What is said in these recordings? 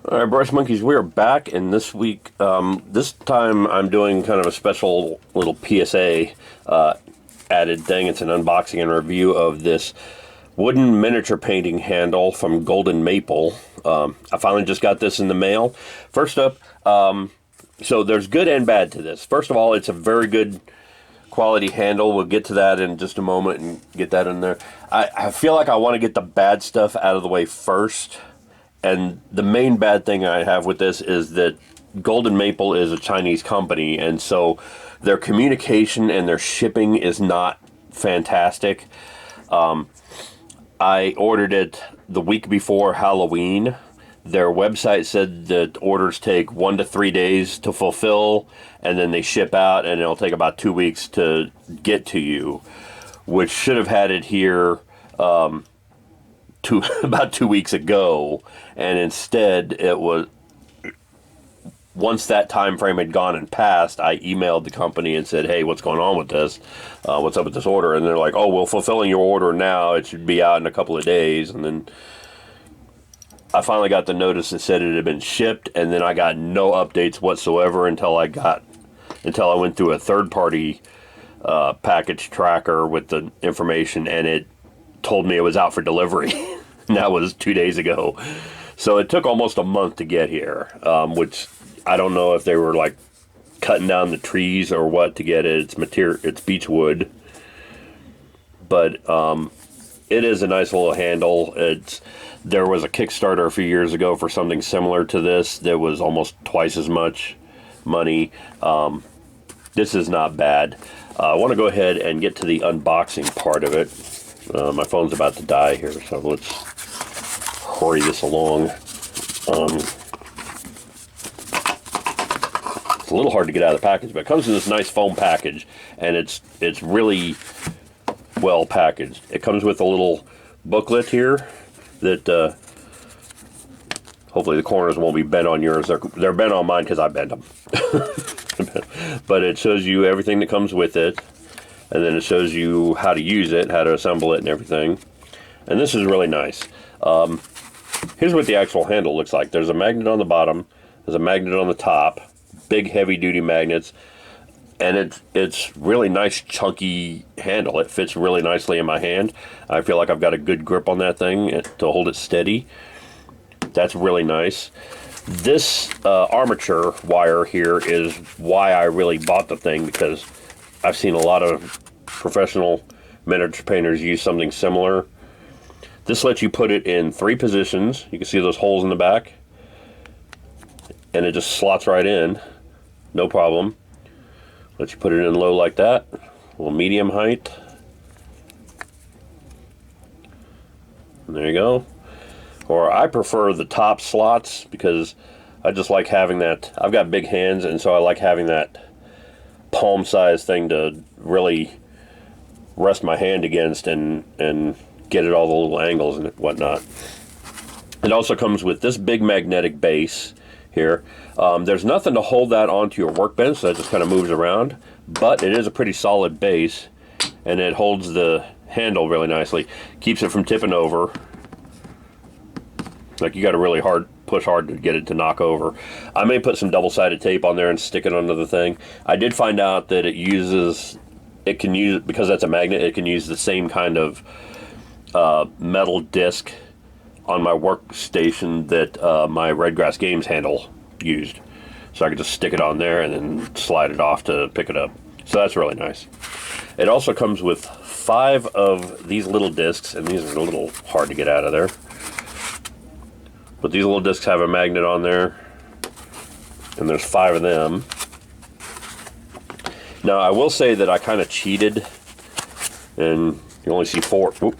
All right, Brush Monkeys, we are back, and this time I'm doing kind of a special little PSA added thing. It's an unboxing and review of this wooden miniature painting handle from Golden Maple. I finally just got this in the mail. First up, so there's good and bad to this. First of all, it's a very good quality handle. We'll get to that in just a moment and get that in there. I feel like I want to get the bad stuff out of the way first. And the main bad thing I have with this is that Golden Maple is a Chinese company, and so their communication and their shipping is not fantastic. I ordered it the week before Halloween. Their website said that orders take 1 to 3 days to fulfill, and then they ship out, and it'll take about 2 weeks to get to you, which should have had it here about 2 weeks ago, and instead it was, once that time frame had gone and passed, I emailed the company and said, hey, what's going on with this? What's up with this order? And they're like, oh, we're fulfilling your order now. It should be out in a couple of days. And then I finally got the notice that said it had been shipped, and then I got no updates whatsoever until I went through a third-party package tracker with the information, and it told me it was out for delivery. And that was 2 days ago. So it took almost a month to get here, which I don't know if they were like cutting down the trees or what to get it. It's beech wood, but it is a nice little handle. There was a Kickstarter a few years ago for something similar to this that was almost twice as much money. This is not bad. I want to go ahead and get to the unboxing part of it. My phone's about to die here, so let's hurry this along. It's a little hard to get out of the package, but it comes in this nice foam package, and it's really well packaged. It comes with a little booklet here that hopefully the corners won't be bent on yours. They're bent on mine because I bent them. But it shows you everything that comes with it. And then it shows you how to use it, how to assemble it and everything. And this is really nice. Here's what the actual handle looks like. There's a magnet on the bottom. There's a magnet on the top. Big heavy-duty magnets. And it's really nice, chunky handle. It fits really nicely in my hand. I feel like I've got a good grip on that thing to hold it steady. That's really nice. This armature wire here is why I really bought the thing, because I've seen a lot of professional miniature painters use something similar. This lets you put it in 3 positions. You can see those holes in the back. And it just slots right in. No problem. Let you put it in low like that. A little medium height. And there you go. Or I prefer the top slots because I just like having that. I've got big hands, and so I like having that palm-sized thing to really rest my hand against and get at all the little angles and whatnot. It also comes with this big magnetic base here. There's nothing to hold that onto your workbench, so that just kind of moves around, but it is a pretty solid base, and it holds the handle really nicely. Keeps it from tipping over. Like, you got to really push hard to get it to knock over. I may put some double-sided tape on there and stick it under the thing. I did find out that because that's a magnet, it can use the same kind of metal disc on my workstation that my Redgrass Games handle used. So I could just stick it on there and then slide it off to pick it up. So that's really nice. It also comes with 5 of these little discs, and these are a little hard to get out of there. But these little discs have a magnet on there, and there's 5 of them. Now, I will say that I kind of cheated, and you only see 4. You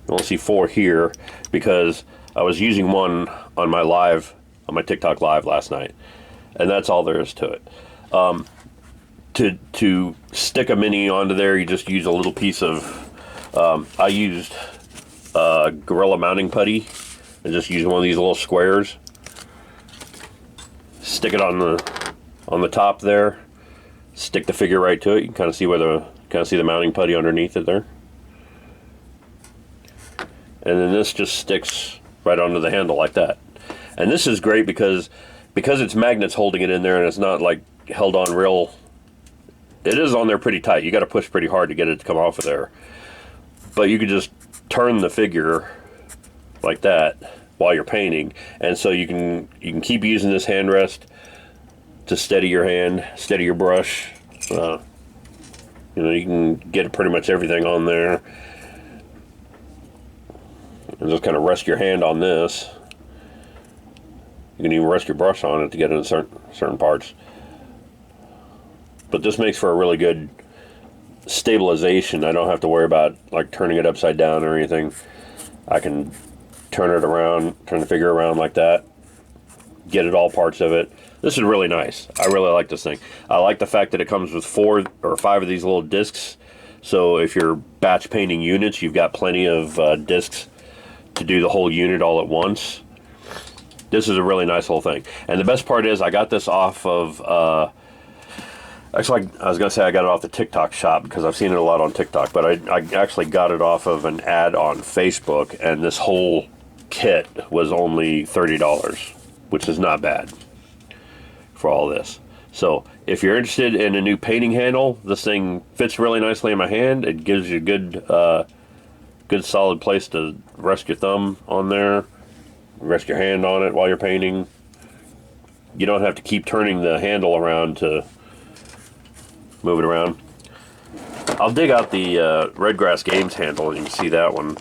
only see 4 here because I was using one on my TikTok live last night, and that's all there is to it. To stick a mini onto there, you just use a little piece of. I used Gorilla mounting putty. And just use one of these little squares. Stick it on the top there. Stick the figure right to it. You can kind of see the mounting putty underneath it there. And then this just sticks right onto the handle like that. And this is great because it's magnets holding it in there, and it's not like held on real. It is on there pretty tight. You got to push pretty hard to get it to come off of there. But you can just turn the figure like that while you're painting, and so you can keep using this hand rest to steady your hand, steady your brush. You know, you can get pretty much everything on there, and just kind of rest your hand on this. You can even rest your brush on it to get in certain parts. But this makes for a really good stabilization. I don't have to worry about like turning it upside down or anything. I can turn it around, turn the figure around like that, get it all parts of it. This is really nice. I really like this thing. I like the fact that it comes with 4 or 5 of these little discs. So if you're batch painting units, you've got plenty of discs to do the whole unit all at once. This is a really nice little thing. And the best part is I got this off of, actually I was going to say I got it off the TikTok shop because I've seen it a lot on TikTok, but I actually got it off of an ad on Facebook, and this whole kit was only $30, which is not bad for all this. So if you're interested in a new painting handle, this thing fits really nicely in my hand. It gives you a good solid place to rest your thumb on there, rest your hand on it while you're painting. You don't have to keep turning the handle around to move it around. I'll dig out the Redgrass Games handle, and you can see that one.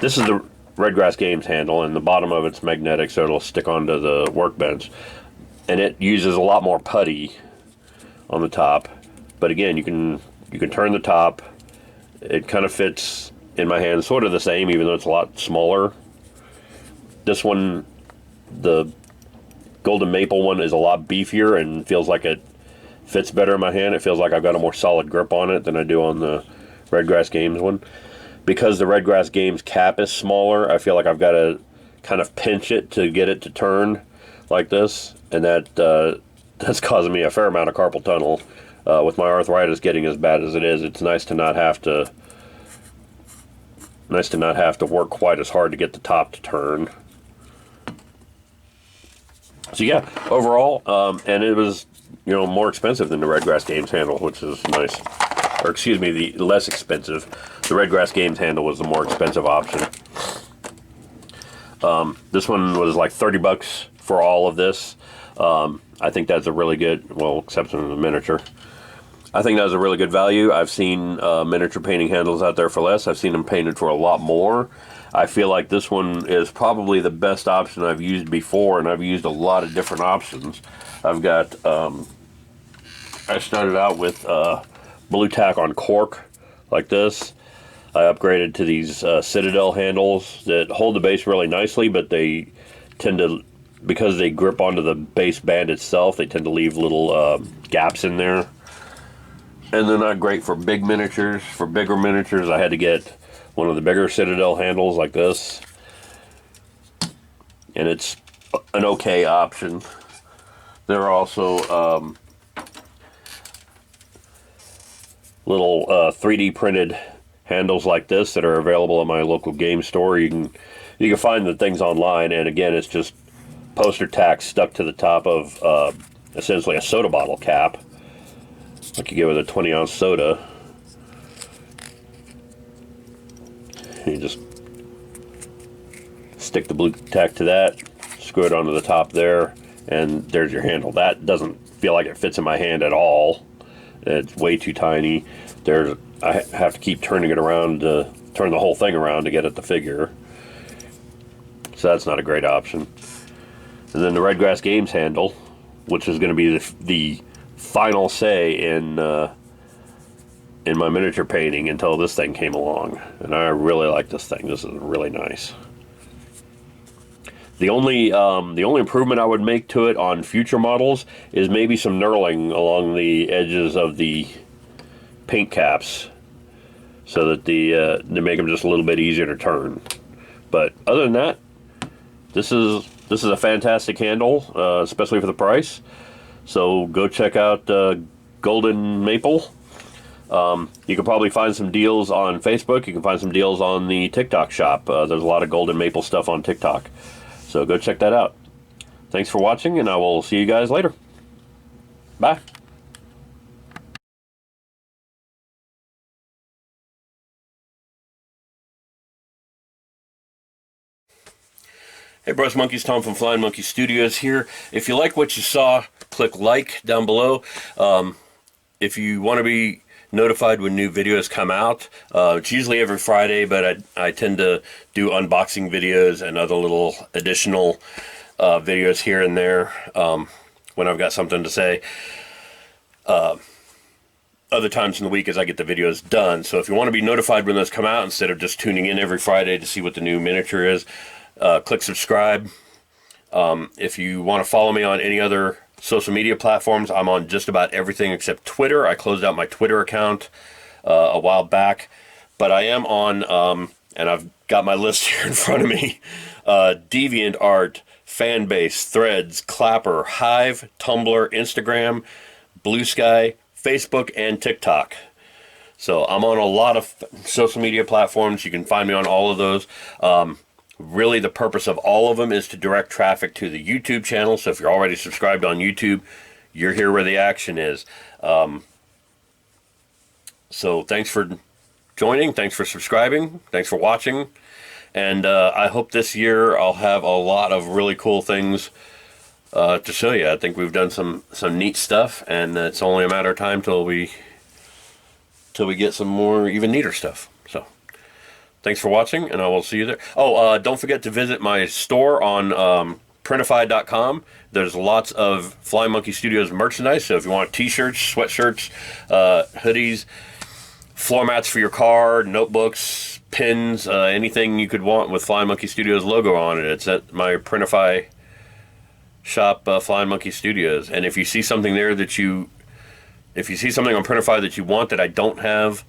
This is the Redgrass Games handle, and the bottom of it's magnetic, so it'll stick onto the workbench. And it uses a lot more putty on the top. But again, you can turn the top. It kind of fits in my hand sort of the same, even though it's a lot smaller. This one, the golden maple one, is a lot beefier and feels like it fits better in my hand. It feels like I've got a more solid grip on it than I do on the Redgrass Games one. Because the Redgrass Games cap is smaller, I feel like I've got to kind of pinch it to get it to turn like this, and that's causing me a fair amount of carpal tunnel. With my arthritis getting as bad as it is, it's nice to not have to work quite as hard to get the top to turn. So yeah, overall, and it was, you know, more expensive than the Redgrass Games handle, which is nice. Or excuse me, the less expensive. The Redgrass Games handle was the more expensive option. This one was like $30 for all of this. I think that's a really good, well, except for the miniature. I think that's a really good value. I've seen miniature painting handles out there for less. I've seen them painted for a lot more. I feel like this one is probably the best option I've used before, and I've used a lot of different options. I've got, I started out with blue tack on cork like this. I upgraded to these Citadel handles that hold the base really nicely, but they tend to, because they grip onto the base band itself, they tend to leave little gaps in there. And they're not great for big miniatures. For bigger miniatures, I had to get one of the bigger Citadel handles like this. And it's an okay option. There are also little 3D printed handles like this that are available at my local game store. You can find the things online, and again, it's just poster tack stuck to the top of essentially a soda bottle cap, like you get with a 20-ounce soda. You just stick the blue tack to that, screw it onto the top there, and there's your handle. That doesn't feel like it fits in my hand at all. It's way too tiny. I have to keep turning it around to turn the whole thing around to get at the figure. So that's not a great option. And then the Redgrass Games handle, which is going to be the final say in my miniature painting until this thing came along. And I really like this thing. This is really nice. The only improvement I would make to it on future models is maybe some knurling along the edges of the paint caps, so that they make them just a little bit easier to turn. But other than that, this is a fantastic handle, especially for the price. So go check out Golden Maple. You can probably find some deals on Facebook. You can find some deals on the TikTok shop. There's a lot of Golden Maple stuff on TikTok. So go check that out. Thanks for watching, and I will see you guys later. Bye. Hey Brush Monkeys, Tom from Flying Monkey Studios here. If you like what you saw, click like down below. If you want to be notified when new videos come out, it's usually every Friday, but I tend to do unboxing videos and other little additional videos here and there when I've got something to say. Other times in the week as I get the videos done. So if you want to be notified when those come out instead of just tuning in every Friday to see what the new miniature is, click subscribe. If you want to follow me on any other social media platforms, I'm on just about everything except Twitter. I closed out my Twitter account a while back, but I am on, and I've got my list here in front of me, DeviantArt, Fanbase, Threads, Clapper, Hive, Tumblr, Instagram, Blue Sky, Facebook, and TikTok. So I'm on a lot of social media platforms. You can find me on all of those. Really, the purpose of all of them is to direct traffic to the YouTube channel. So if you're already subscribed on YouTube, you're here where the action is. So thanks for joining. Thanks for subscribing. Thanks for watching. And I hope this year I'll have a lot of really cool things to show you. I think we've done some neat stuff, and it's only a matter of time till we get some more even neater stuff. So thanks for watching, and I will see you there. Oh, don't forget to visit my store on printify.com. There's lots of Flying Monkey Studios merchandise, so if you want t-shirts, sweatshirts, hoodies, floor mats for your car, notebooks, pins, anything you could want with Flying Monkey Studios logo on it, it's at my Printify shop, Flying Monkey Studios. And if you see something there if you see something on Printify that you want that I don't have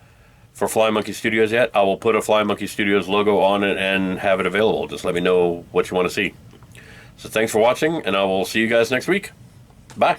for Flying Monkey Studios yet, I will put a Flying Monkey Studios logo on it and have it available. Just let me know what you want to see. So thanks for watching, and I will see you guys next week. Bye.